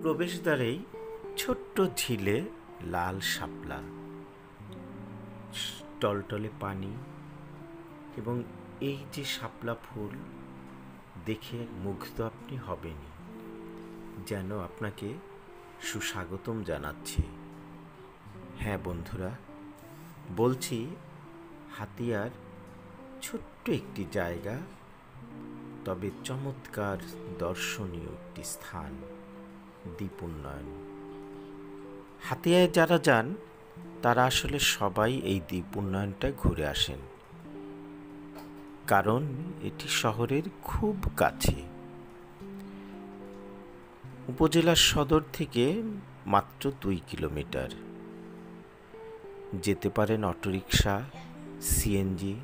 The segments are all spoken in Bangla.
প্রবেশদ্বারেই ছোট্ট ঝিলে লাল শাপলা, টলটলে পানি এবং এই যে শাপলা ফুল দেখে মুগ্ধ আপনি হবেনই, যেন আপনাকে সুস্বাগতম জানাচ্ছে। হ্যাঁ বন্ধুরা, বলছি হাতিয়ার ছোট্ট একটি জায়গা, তবে চমৎকার দর্শনীয় একটি স্থান, দ্বীপ উন্নয়ন। হাতিয়ায় যারা যান তারা আসলে সবাই এই দ্বীপ উন্নয়নটা ঘুরে আসেন, কারণ এটি শহরের খুব কাছে। উপজেলার সদর থেকে মাত্র 2 কিলোমিটার। যেতে পারেন অটোরিকশা, সিএনজি,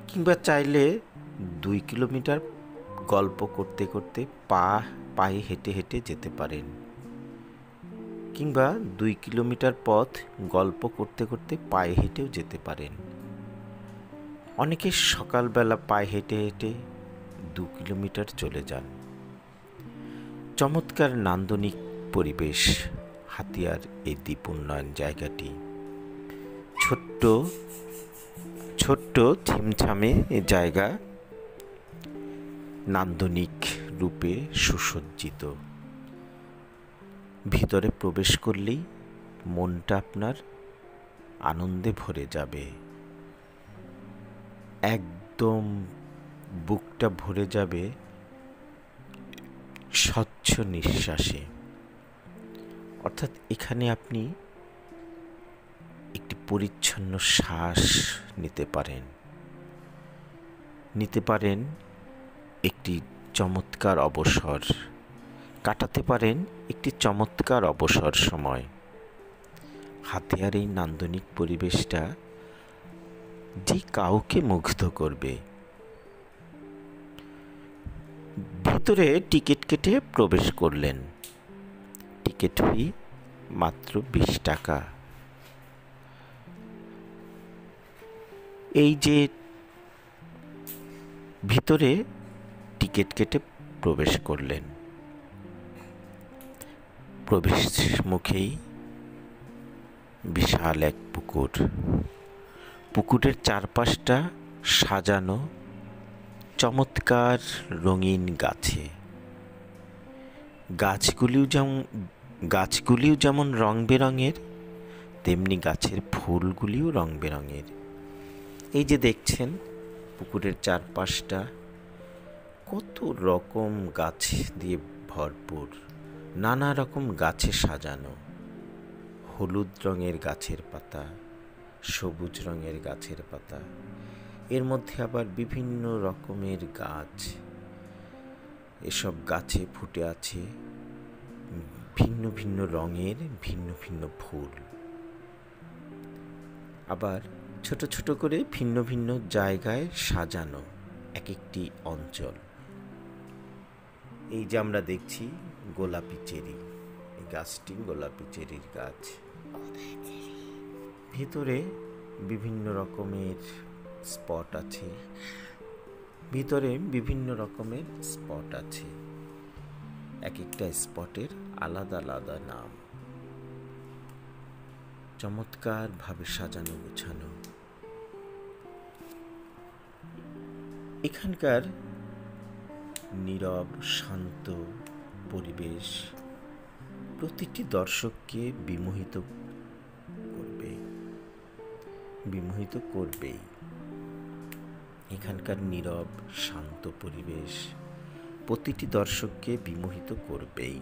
কিংবা চাইলে 2 কিলোমিটার গল্প করতে করতে পায়ে হেঁটে হেঁটে যেতে পারেন, কিংবা 2 কিলোমিটার পথ গল্প করতে করতে পায়ে হেঁটেও যেতে পারেন। অনেকে সকালবেলা পায়ে হেঁটে হেঁটে 2 কিলোমিটার চলে যান। চমৎকার নান্দনিক পরিবেশ হাতিয়ার এই দ্বীপ উন্নয়ন জায়গাটি। ছোট্ট ছোট্ট ছিমছামে এ জায়গা, নান্দনিক রূপে সুসজ্জিত। ভিতরে প্রবেশ করলেই মনটা আপনার আনন্দে ভরে যাবে, একদম বুকটা ভরে যাবে স্বচ্ছ নিঃশ্বাসে। অর্থাৎ এখানে আপনি একটি পরিচ্ছন্ন শ্বাস নিতে পারেন, একটি চমৎকার অবসর কাটাতে পারেন, একটি চমৎকার অবসর সময়। হাতিয়ার এই নান্দনিক পরিবেশটা যে কাউকে মুগ্ধ করবে। ভিতরে টিকিট কেটে প্রবেশ করলেন, টিকিট ফি মাত্র 20 টাকা। এই যে ভিতরে টিকিট কেটে প্রবেশ করলেন, প্রবেশ মুখেই বিশাল এক পুকুর। পুকুরের চারপাশটা সাজানো চমৎকার রঙিন গাছে। গাছগুলিও যেমন রং বেরঙের, তেমনি গাছের ফুলগুলিও রং বেরঙের। এই যে দেখছেন পুকুরের চারপাশটা কত রকম গাছ দিয়ে ভরপুর, নানা রকম গাছে সাজানো। হলুদ রঙের গাছের পাতা, সবুজ রঙের গাছের পাতা, এর মধ্যে আবার বিভিন্ন রকমের গাছ। এসব গাছে ফুটে আছে ভিন্ন ভিন্ন রঙের ভিন্ন ভিন্ন ফুল। আবার ছোট ছোট করে ভিন্ন ভিন্ন জায়গায় সাজানো এক একটি অঞ্চল। এই যে আমরা দেখছি গোলাপি চেরি, এই গাছটি গোলাপি চেরির গাছ। ভিতরে বিভিন্ন রকমের স্পট আছে, এক একটা স্পটের আলাদা আলাদা নাম। চমৎকার ভাবে সাজানো গোছানো। এখানকার নীরব শান্ত পরিবেশ প্রতিটি দর্শককে বিমোহিত করবেই। এখানকার নীরব শান্ত পরিবেশ প্রতিটি দর্শককে বিমোহিত করবেই।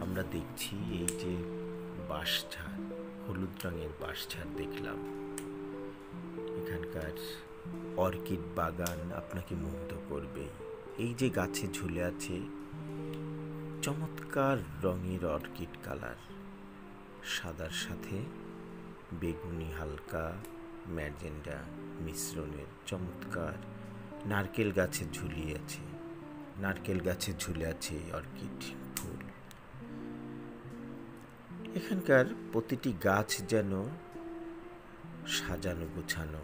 আমরা দেখছি এই যে বাঁশঝাড়, হলুদ রঙের বাঁশঝাড় দেখলাম। এখানকার অর্কিড বাগান আপনাকে মুগ্ধ করবে। এই যে গাছে ঝুলে আছে চমৎকার রঙের অর্কিড কালার, সাদার সাথে বেগুনি হালকা ম্যাজেন্ডা মিশ্রণের চমৎকার। নারকেল গাছে ঝুলে আছে অর্কিড ফুল। এখানকার প্রতিটি গাছ যেন সাজানো গোছানো,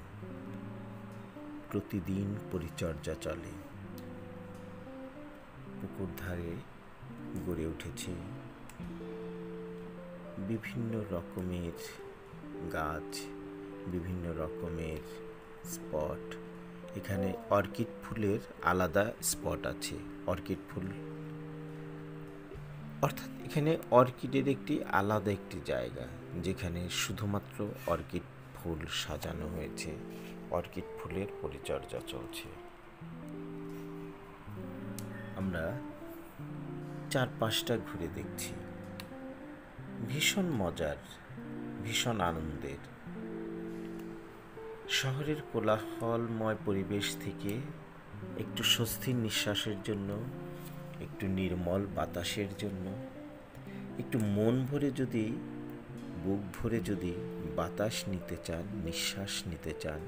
প্রতিদিন পরিচর্যা চলে। পুকুর ধারে গড়ে উঠেছে বিভিন্ন রকমের গাছ, বিভিন্ন রকমের স্পট। এখানে অর্কিড ফুলের আলাদা স্পট আছে। অর্কিড ফুল অর্থাৎ এখানে অর্কিডের একটি আলাদা একটি জায়গা, যেখানে শুধুমাত্র অর্কিড ফুল সাজানো হয়েছে, অর্কিড ফুলের পরিচর্যা চলছে। আমরা চারপাশটা ঘুরে দেখছি, ভীষণ মজার, ভীষণ আনন্দের। শহরের কোলাহলময় পরিবেশ থেকে একটু স্বস্তির নিঃশ্বাসের জন্য, একটু নির্মল বাতাসের জন্য, একটু মন ভরে যদি, বুক ভরে যদি বাতাস নিতে চান, নিঃশ্বাস নিতে চান,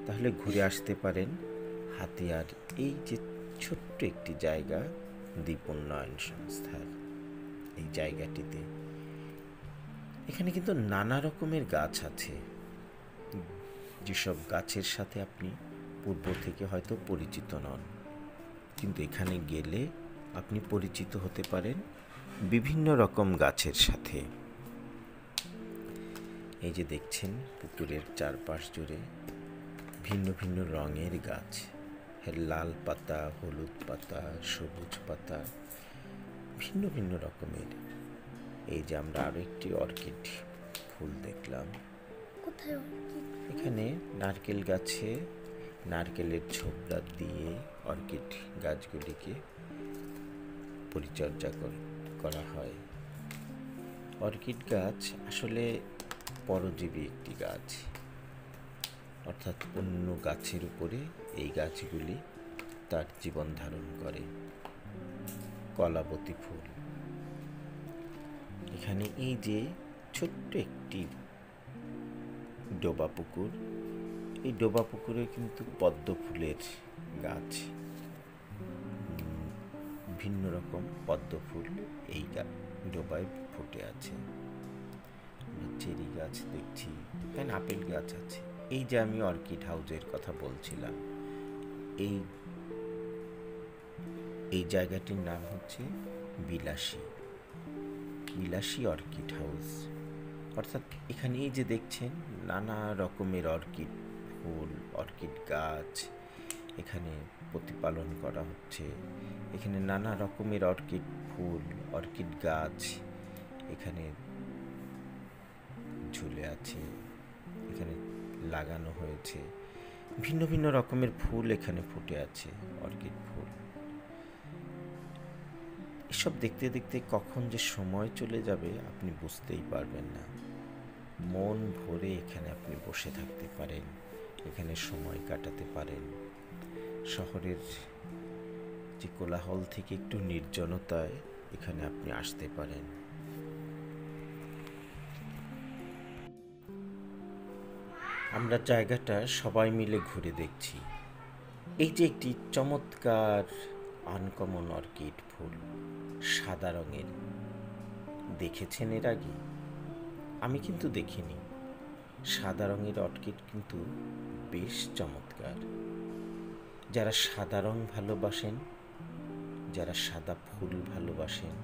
তাহলে ঘুরে আসতে পারেন হাতিয়ার এই যে ছোট্ট একটি জায়গা, দ্বীপ উন্নয়ন সংস্থার এই জায়গাটিতে। এখানে কিন্তু নানা রকমের গাছ আছে, যেসব গাছের সাথে আপনি পূর্ব থেকে হয়তো পরিচিত নন, কিন্তু এখানে গেলে আপনি পরিচিত হতে পারেন বিভিন্ন রকম গাছের সাথে। এই যে দেখছেন পুকুরের চারপাশ জুড়ে ভিন্ন ভিন্ন রঙের গাছ, লাল পাতা, হলুদ পাতা, সবুজ পাতা, ভিন্ন ভিন্ন রকমের। এই যে আমরা আরো একটি অর্কিড ফুল দেখলাম। এখানে নারকেল গাছে নারকেলের ছোবড়া দিয়ে অর্কিড গাছগুলিকে পরিচর্যা করা হয়। অর্কিড গাছ আসলে পরজীবী একটি গাছ, অর্থাৎ অন্য গাছের উপরে এই গাছগুলি তার জীবন ধারণ করে। কলাবতী ফুল। এখানে এই যে ছোট্ট একটি ডোবা পুকুর, এই ডোবা পুকুরে কিন্তু পদ্ম ফুলের গাছ, ভিন্ন রকম পদ্ম ফুল এই ডোবায় ফুটে আছে। চেরি গাছ দেখছি, এখানে আপেল গাছ আছে। এই যে আমি অর্কিড হাউসের কথা বলছিলাম, এই জায়গাটির নাম হচ্ছে বিলাসী অর্কিড হাউস। অর্থাৎ এখানে এই যে দেখছেন নানা রকমের অর্কিড ফুল, অর্কিড গাছ এখানে প্রতিপালন করা হচ্ছে। এখানে নানা রকমের অর্কিড ফুল, অর্কিড গাছ এখানে ঝুলে আছে, এখানে লাগানো হয়েছে। ভিন্ন ভিন্ন রকমের ফুল এখানে ফুটে আছে, অর্কিড ফুল। এসব দেখতে দেখতে কখন যে সময় চলে যাবে আপনি বুঝতেই পারবেন না। মন ভরে এখানে আপনি বসে থাকতে পারেন, এখানে সময় কাটাতে পারেন। শহরের যে কোলাহল থেকে একটু নির্জনতায় এখানে আপনি আসতে পারেন। আমরা জায়গাটা সবাই মিলে ঘুরে দেখছি। এই যে একটি চমৎকার আনকমন অর্কিড ফুল, সাদা রঙের, দেখেছেন এর আগে? আমি কিন্তু দেখিনি। সাদা রঙের অর্কিড কিন্তু বেশ চমৎকার। যারা সাদা রং ভালোবাসেন, যারা সাদা ফুল ভালোবাসেন,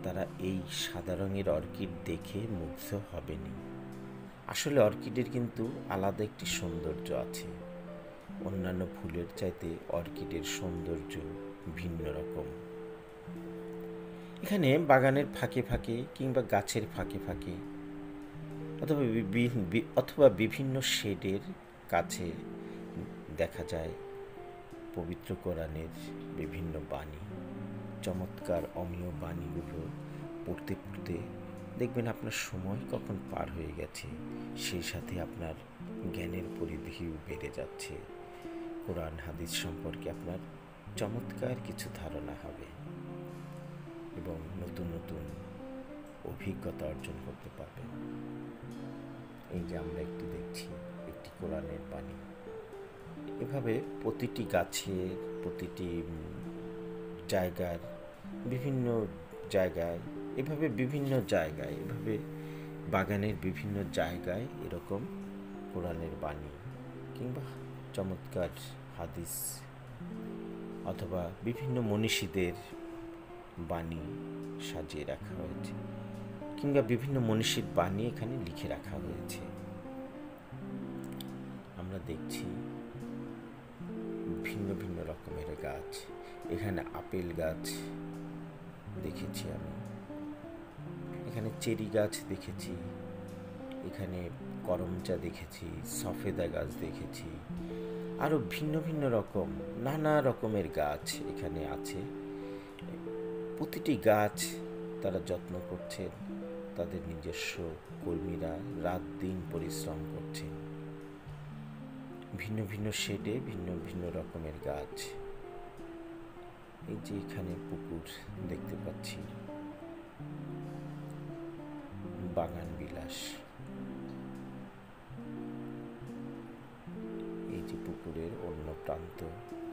তারা এই সাদা রঙের অর্কিড দেখে মুগ্ধ হবেনই। আসলে অর্কিডের কিন্তু আলাদা একটি সৌন্দর্য আছে। অন্যান্য ফুলের চাইতে অর্কিডের সৌন্দর্য ভিন্ন রকম। এখানে বাগানের ফাঁকে ফাঁকে কিংবা গাছের ফাঁকে ফাঁকে অথবা বিভিন্ন শেডের কাছে দেখা যায় পবিত্র কোরআনের বিভিন্ন বাণী। চমৎকার অমীয় বাণীগুলো পড়তে পড়তে দেখবেন আপনার সময় কখন পার হয়ে গেছে, সেই সাথে আপনার জ্ঞানের পরিধিও বেড়ে যাচ্ছে। কোরআন হাদিস সম্পর্কে আপনার চমৎকার কিছু ধারণা হবে এবং নতুন নতুন অভিজ্ঞতা অর্জন করতে পারবেন। এই যে আমরা একটি দেখছি, একটি কোরআনের বাণী। এভাবে প্রতিটি গাছের, প্রতিটি জায়গার, বিভিন্ন জায়গায়, এভাবে বাগানের বিভিন্ন জায়গায় এরকম কোরআনের বাণী কিংবা চমৎকার হাদিস অথবা বিভিন্ন মনীষীদের বাণী সাজিয়ে রাখা হয়েছে, কিংবা বিভিন্ন মনীষীর বাণী এখানে লিখে রাখা হয়েছে। আমরা দেখছি ভিন্ন ভিন্ন রকমের গাছ। এখানে আপেল গাছ দেখেছি আমি, এখানে চেরি গাছ দেখেছি, এখানে করমচা দেখেছি, সফেদা গাছ দেখেছি, আরও ভিন্ন ভিন্ন রকম নানা রকমের গাছ এখানে আছে। প্রতিটি গাছ তারা যত্ন করছেন, তাদের নিজস্ব কর্মীরা রাত দিন পরিশ্রম করছেন। ভিন্ন ভিন্ন শেডে ভিন্ন ভিন্ন রকমের গাছ। এই যে এখানে পুকুর দেখতে পাচ্ছি, বাগান বিলাস। এই যে পুকুরের অন্য প্রান্ত,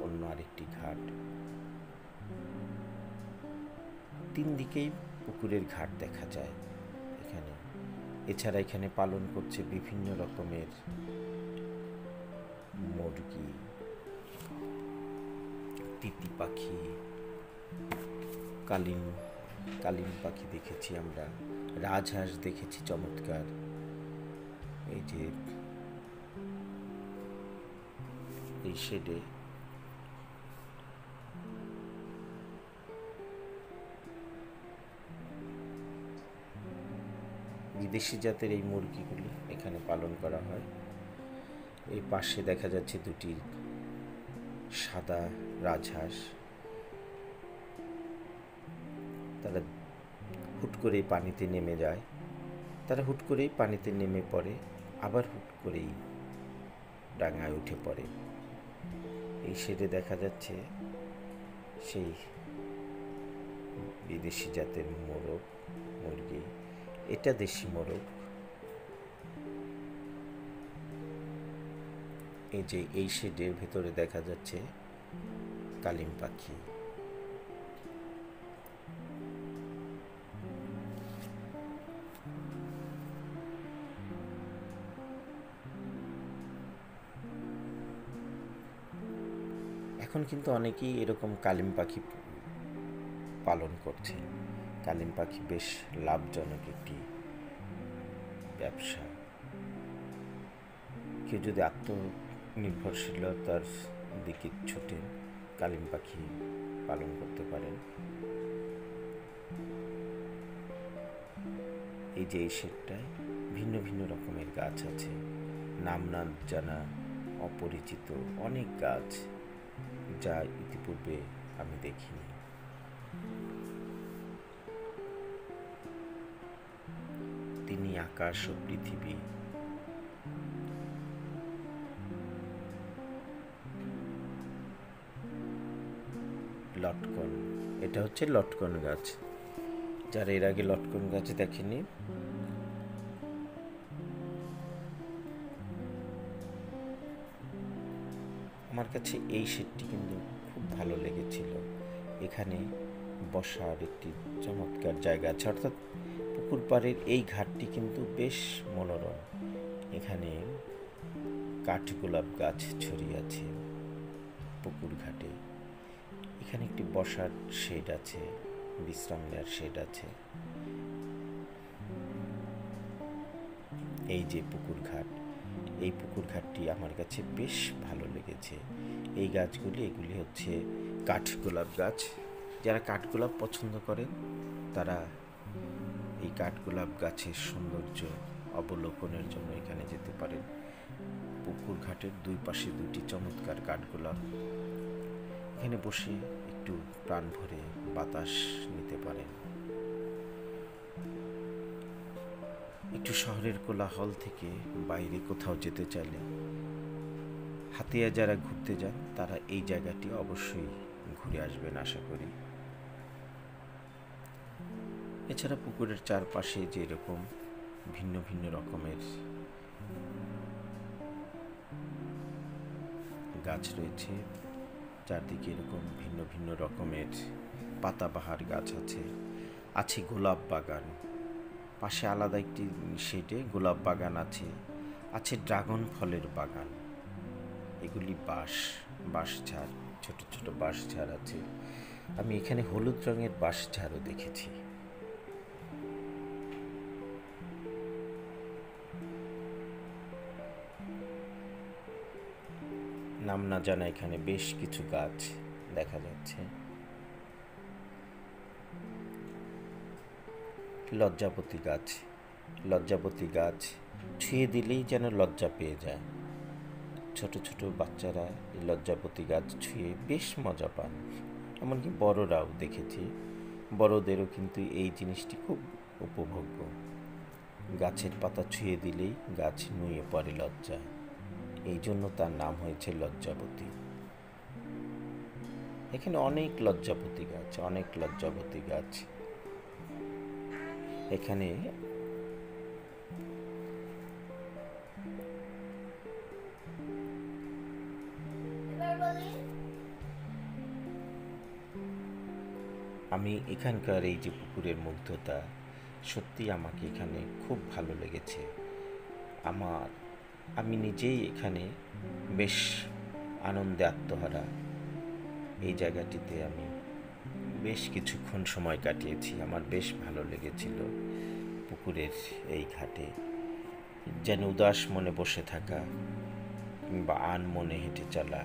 অন্য আরেকটি ঘাট। 3 দিকেই পুকুরের ঘাট দেখা যায় এখানে। এছাড়া এখানে পালন করছে বিভিন্ন রকমের মুরগি, তিতি পাখি, কালিম পাখি দেখেছি আমরা, রাজহাঁস দেখেছি চমৎকার। এই যে এই শেডে বিদেশি জাতের এই মুরগিগুলি এখানে পালন করা হয়। এই পাশে দেখা যাচ্ছে 2টি সাদা রাজহাঁস। তারা হুট করেই পানিতে নেমে যায়, তারা হুট করেই পানিতে নেমে পড়ে, আবার হুট করেই ডাঙায় উঠে পড়ে। এই শেডে দেখা যাচ্ছে সেই বিদেশি জাতের মুরগি, এটা দেশি মোরগ। এই যে এই শেডের ভেতরে দেখা যাচ্ছে কালিম পাখি। এখন কিন্তু অনেকেই এরকম কালিম পাখি পালন করছে। কালিম পাখি বেশ লাভজনক একটি ব্যবসা। কেউ যদি আত্মনির্ভরশীলতার দিকে ছুটে কালিম পাখি পালন করতে পারেন। এই যে এই শেডটায় ভিন্ন ভিন্ন রকমের গাছ আছে, নাম না জানা অপরিচিত অনেক গাছ, যা ইতিপূর্বে আমি দেখিনি। তিনি আকাশ ও পৃথিবী। লটকন, এটা হচ্ছে লটকন গাছ। যারা এর আগে লটকন গাছ দেখেনি, আমার কাছে এই শেডটি কিন্তু খুব ভালো লেগেছিল। এখানে বসার একটি চমৎকার জায়গা আছে, অর্থাৎ পুকুর পাড়ের এই ঘাটটি কিন্তু বেশ মনোরম। এখানে কাঠগোলাপ গাছ ছড়িয়ে আছে পুকুর ঘাটে। এখানে একটি বসার শেড আছে, বিশ্রাম নেওয়ার শেড আছে। এই যে পুকুর ঘাট, এই পুকুর ঘাটটি আমার কাছে বেশ ভালো লেগেছে। এই এগুলি হচ্ছে কাঠগোলাপ গাছ। যারা কাঠগোলাপ পছন্দ করেন তারা এই কাঠগোলাপ গাছের সৌন্দর্য অবলোকনের জন্য এখানে যেতে পারেন। পুকুর ঘাটের 2 পাশে 2টি চমৎকার কাঠগোলাপ। এখানে বসে একটু প্রাণ ভরে বাতাস নিতে পারেন। একটু শহরের কোলাহল থেকে বাইরে কোথাও যেতে চাইলে, হাতিয়া যারা ঘুরতে যান তারা এই জায়গাটি অবশ্যই ঘুরে আসবেন আশা করি। এছাড়া পুকুরের চারপাশে যেরকম ভিন্ন ভিন্ন রকমের গাছ রয়েছে, চারদিকে এরকম ভিন্ন ভিন্ন রকমের পাতাবাহার গাছ আছে গোলাপ বাগান। পাশে আলাদা একটি শেডে গোলাপ বাগান আছে ড্রাগন ফলের বাগান। এগুলি বাঁশ ঝাড়, ছোট ছোট বাঁশ ঝাড় আছে। আমি এখানে হলুদ রঙের বাঁশঝাড়ও দেখেছি। নাম না জানা এখানে বেশ কিছু গাছ দেখা যাচ্ছে। লজ্জাপতি গাছ, লজ্জাপতি গাছ ছুঁয়ে দিলেই যেন লজ্জা পেয়ে যায়। ছোট ছোট বাচ্চারা এই লজ্জাপতি গাছ ছুঁয়ে বেশ মজা পান, এমনকি বড়রাও দেখেছি। বড়দেরও কিন্তু এই জিনিসটি খুব উপভোগ্য। গাছের পাতা ছুঁয়ে দিলেই গাছ নুয়ে পড়ে লজ্জায়, এই জন্য তার নাম হয়েছে লজ্জাপতি। এখানে অনেক লজ্জাপতি গাছ, অনেক লজ্জাপতি গাছ। এখানে আমি এখানকার এই যে পুকুরের মুগ্ধতা, সত্যি আমাকে এখানে খুব ভালো লেগেছে। আমি নিজেই এখানে বেশ আনন্দে আত্মহারা। এই জায়গাটিতে আমি বেশ কিছুক্ষণ সময় কাটিয়েছি, আমার বেশ ভালো লেগেছিল। পুকুরের এই ঘাটে যেন উদাস মনে বসে থাকা কিংবা আন মনে হেঁটে চলা।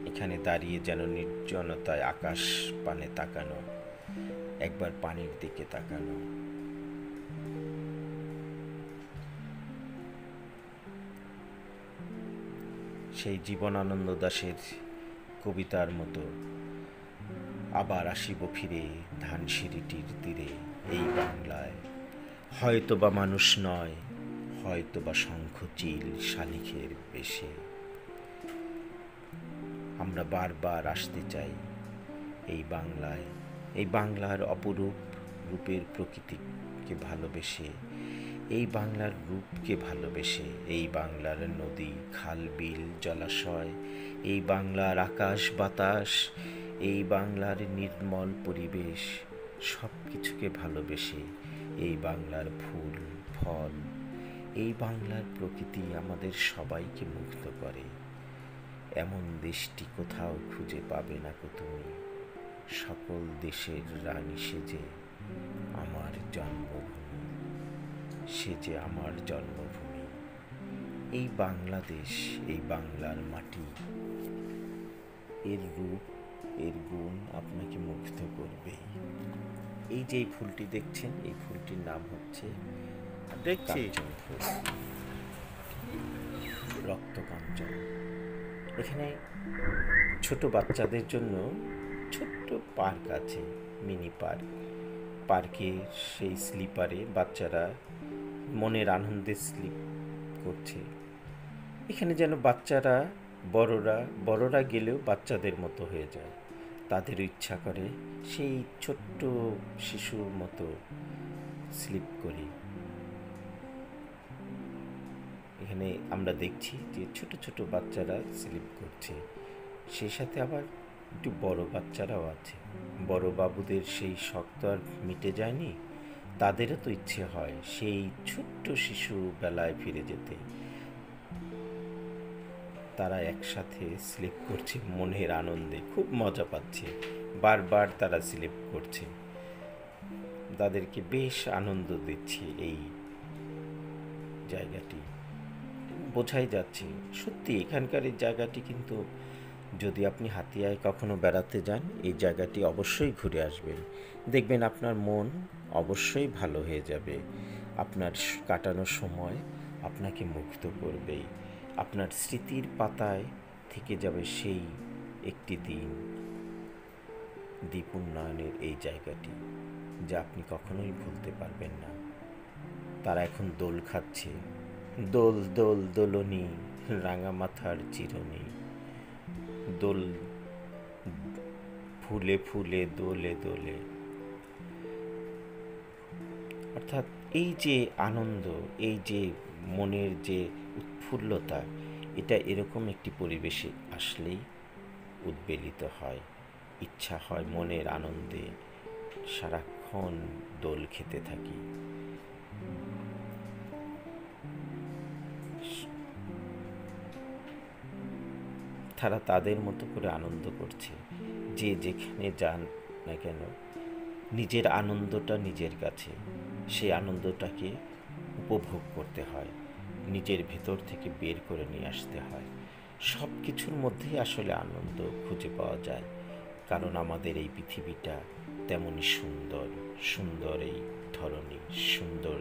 এখানে দাঁড়িয়ে যেন নির্জনতায় আকাশ পানে তাকানো, একবার পানির দিকে তাকানো। সেই জীবনানন্দ দাশের কবিতার মতো, আবার আসিব ফিরে ধানসিঁড়িটির তীরে এই বাংলায়, হয়তোবা মানুষ নয়, হয়তোবা শঙ্খচিল শালিখের বেশে। আমরা বারবার আসতে চাই এই বাংলায়, এই বাংলার অপরূপ রূপের প্রকৃতিকে ভালোবেসে, এই বাংলার রূপকে ভালোবেসে, এই বাংলার নদী খাল বিল জলাশয়, এই বাংলার আকাশ বাতাস, এই বাংলার নির্মল পরিবেশ, সব কিছুকে ভালোবেসে, এই বাংলার ফুল ফল, এই বাংলার প্রকৃতি আমাদের সবাইকে মুগ্ধ করে। এমন দেশটি কোথাও খুঁজে পাবে না কো তুমি, সকল দেশের রানী সেজে আমার জন্মভূমি, সে যে আমার জন্মভূমি। এই বাংলাদেশ, এই বাংলার মাটি, এর রূপ এর গুণ আপনাকে মুগ্ধ করবে। এই যে এই ফুলটি দেখছেন, এই ফুলটির নাম হচ্ছে কাঞ্চন ফুল, রক্ত কাঞ্চন। এখানে ছোট বাচ্চাদের জন্য ছোট্ট পার্ক আছে, মিনি পার্ক। পার্কে সেই স্লিপারে বাচ্চারা মনের আনন্দে স্লিপ করছে। এখানে যেন বাচ্চারা বড়রা গেলেও বাচ্চাদের মতো হয়ে যায়, তাদেরও ইচ্ছা করে সেই ছোট্ট শিশুর মতো স্লিপ করি। এখানে আমরা দেখছি যে ছোট ছোট বাচ্চারা স্লিপ করছে, সেই সাথে আবার একটু বড় বাচ্চারাও আছে। বড় বাবুদের সেই শখ তো আর মিটে যায়নি, তাদেরও তো ইচ্ছে হয় সেই ছোট্ট শিশু বেলায় ফিরে যেতে। তারা একসাথে স্লিপ করছে মনের আনন্দে, খুব মজা পাচ্ছে, বারবার তারা স্লিপ করছে, তাদেরকে বেশ আনন্দ দিচ্ছে। এই জায়গাটি বোঝাই যাচ্ছে সত্যি এখানকার এই জায়গাটি কিন্তু, যদি আপনি হাতিয়ায় কখনো বেড়াতে যান, এই জায়গাটি অবশ্যই ঘুরে আসবেন, দেখবেন আপনার মন অবশ্যই ভালো হয়ে যাবে। আপনার কাটানো সময় আপনাকে মুগ্ধ করবেই, আপনার স্মৃতির পাতায় থেকে যাবে সেই একটি দিন, দ্বীপ উন্নয়নের এই জায়গাটি, যা আপনি কখনোই ভুলতে পারবেন না। তারা এখন দোল খাচ্ছে, দোল দোল দোলনি রাঙা মাথার চিরুনি, দোল ফুলে ফুলে দোলে দোলে। অর্থাৎ এই যে আনন্দ, এই যে মনের যে উৎফুল্লতা, এটা এরকম একটি পরিবেশে আসলেই উদ্বেলিত হয়, ইচ্ছা হয় মনের আনন্দে সারাক্ষণ দোল খেতে থাকি। তারা তাদের মতো করে আনন্দ করছে। যে যেখানে যান না কেন, নিজের আনন্দটা নিজের কাছে, সেই আনন্দটাকে উপভোগ করতে হয়, নিজের ভেতর থেকে বের করে নিয়ে আসতে হয়। সব কিছুর মধ্যেই আসলে আনন্দ খুঁজে পাওয়া যায়, কারণ আমাদের এই পৃথিবীটা তেমনই সুন্দর, সুন্দর এই ধরনী, সুন্দর